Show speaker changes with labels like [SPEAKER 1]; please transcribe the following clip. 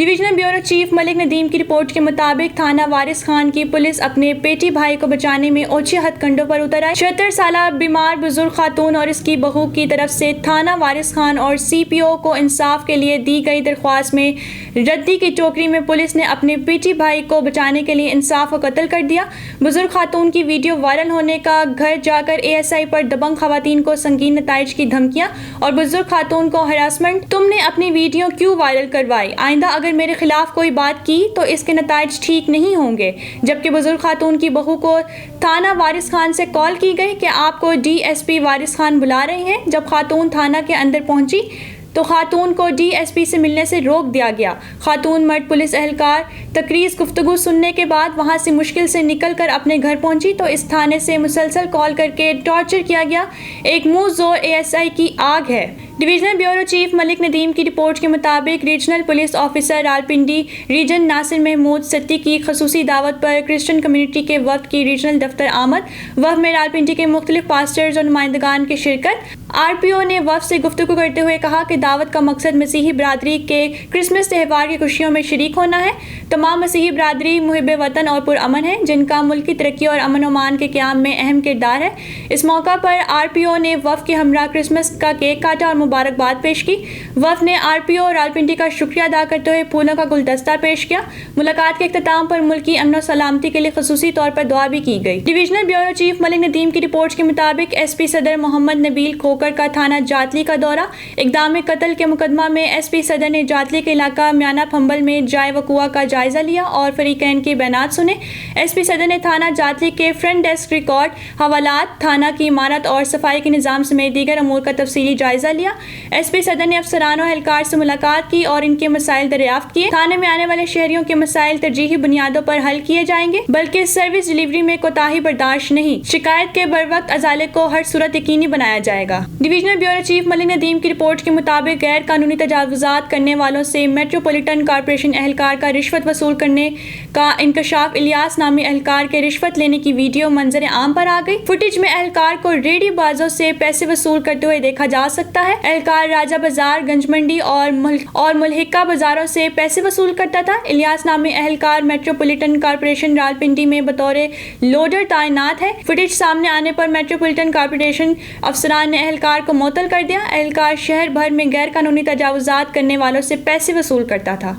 [SPEAKER 1] Divisional bureau chief Malik Nadeem کی report کے مطابق تھانہ وارث خان کی پولیس اپنے پیٹی بھائی کو بچانے میں اوچھے ہتھ کنڈوں پر اتر آئی۔ 76 سالہ بیمار بزرگ خاتون اور اس کی بہو کی طرف سے تھانہ وارث خان اور سی پی او کو انصاف کے لیے دی گئی درخواست میں ردی کی ٹوکری میں پولیس نے اپنے پیٹی بھائی کو بچانے کے لیے انصاف کو قتل کر دیا۔ بزرگ خاتون کی ویڈیو وائرل ہونے کا، گھر جا کر اے ایس آئی پر دبنگ خواتین کو سنگین نتائج کی دھمکیاں اور بزرگ خاتون کو ہراسمنٹ۔ تم نے اپنی ویڈیو کیوں وائرل کروائی؟ آئندہ اگر میرے خلاف کوئی بات کی تو اس کے نتائج ٹھیک نہیں ہوں گے۔ جبکہ بزرگ خاتون کی بہو کو تھانہ وارث خان سے کال کی گئی کہ آپ کو D S P Waris Khan بلا رہے ہیں۔ جب خاتون تھانہ کے اندر پہنچی تو خاتون کو ڈی ایس پی سے ملنے سے روک دیا گیا۔ خاتون مرد پولیس اہلکار تقریظ گفتگو سننے کے بعد وہاں سے مشکل سے نکل کر اپنے گھر پہنچی تو اس تھانے سے مسلسل کال کر کے ٹارچر کیا گیا۔ ایک منہ زور اے ایس آئی کی آگ ہے۔ Divisional bureau chief Malik Nadeem کی رپورٹ کے مطابق regional police officer Rawalpindi region Nasir Mahmood Satti کی خصوصی دعوت پر کرسچن کمیونٹی کے وفد کی ریجنل دفتر آمد۔ وفد میں راولپنڈی کے مختلف پاسٹرز اور نمائندگان کی شرکت۔ آر پی او نے وفد سے گفتگو کرتے ہوئے کہا کہ دعوت کا مقصد مسیحی برادری کے کرسمس تہوار کی خوشیوں میں شریک ہونا ہے۔ تمام مسیحی برادری محب وطن اور پرامن ہے، جن کا ملکی ترقی اور امن و امان کے قیام میں اہم کردار ہے۔ اس موقع پر آر پی او نے وفد کے ہمراہ کرسمس کا کیک کاٹا اور مبارکباد پیش کی۔ وفد نے آر پی او راولپنڈی کا شکریہ ادا کرتے ہوئے پھولوں کا گلدستہ پیش کیا۔ ملاقات کے اختتام پر ملکی امن و سلامتی کے لیے خصوصی طور پر دعا بھی کی گئی۔ Divisional bureau chief Malik Nadeem کی رپورٹ کے مطابق ایس پی صدر محمد نبیل کھوکر کا تھانہ جاتلی کا دورہ۔ اقدام قتل کے مقدمہ میں ایس پی صدر نے جاتلی کے علاقہ میانہ پھمبل میں جائے وقوع کا جائزہ لیا اور فریقین کے بیانات سنے۔ ایس پی صدر نے تھانہ جاتلی کے فرنٹ ڈیسک ریکارڈ، حوالات، تھانہ کی عمارت اور صفائی کے نظام سمیت دیگر امور کا تفصیلی جائزہ لیا۔ ایس پی صدر نے افسران و اہلکار سے ملاقات کی اور ان کے مسائل دریافت کیے۔ تھانے میں آنے والے شہریوں کے مسائل ترجیحی بنیادوں پر حل کیے جائیں گے، بلکہ سروس ڈیلیوری میں کوتاہی برداشت نہیں۔ شکایت کے بروقت ازالے کو ہر صورت یقینی بنایا جائے گا۔ Divisional bureau chief Malik Nadeem کی رپورٹ کے مطابق غیر قانونی تجاوزات کرنے والوں سے میٹروپولیٹن کارپوریشن اہلکار کا رشوت وصول کرنے کا انکشاف۔ الیاس نامی اہلکار کے رشوت لینے کی ویڈیو منظر عام پر آ گئی۔ فوٹیج میں اہلکار کو ریڑھی بازوں سے پیسے وصول کرتے ہوئے دیکھا جا سکتا ہے۔ اہلکار راجہ بازار، گنج منڈی اور ملحقہ بازاروں سے پیسے وصول کرتا تھا۔ الیاس نامی اہلکار میٹروپولیٹن کارپوریشن راولپنڈی میں بطور لوڈر تعینات ہے۔ فوٹیج سامنے آنے پر میٹروپولیٹن کارپوریشن افسران نے اہلکار کو معطل کر دیا۔ اہلکار شہر بھر میں غیر قانونی تجاوزات کرنے والوں سے پیسے وصول کرتا تھا۔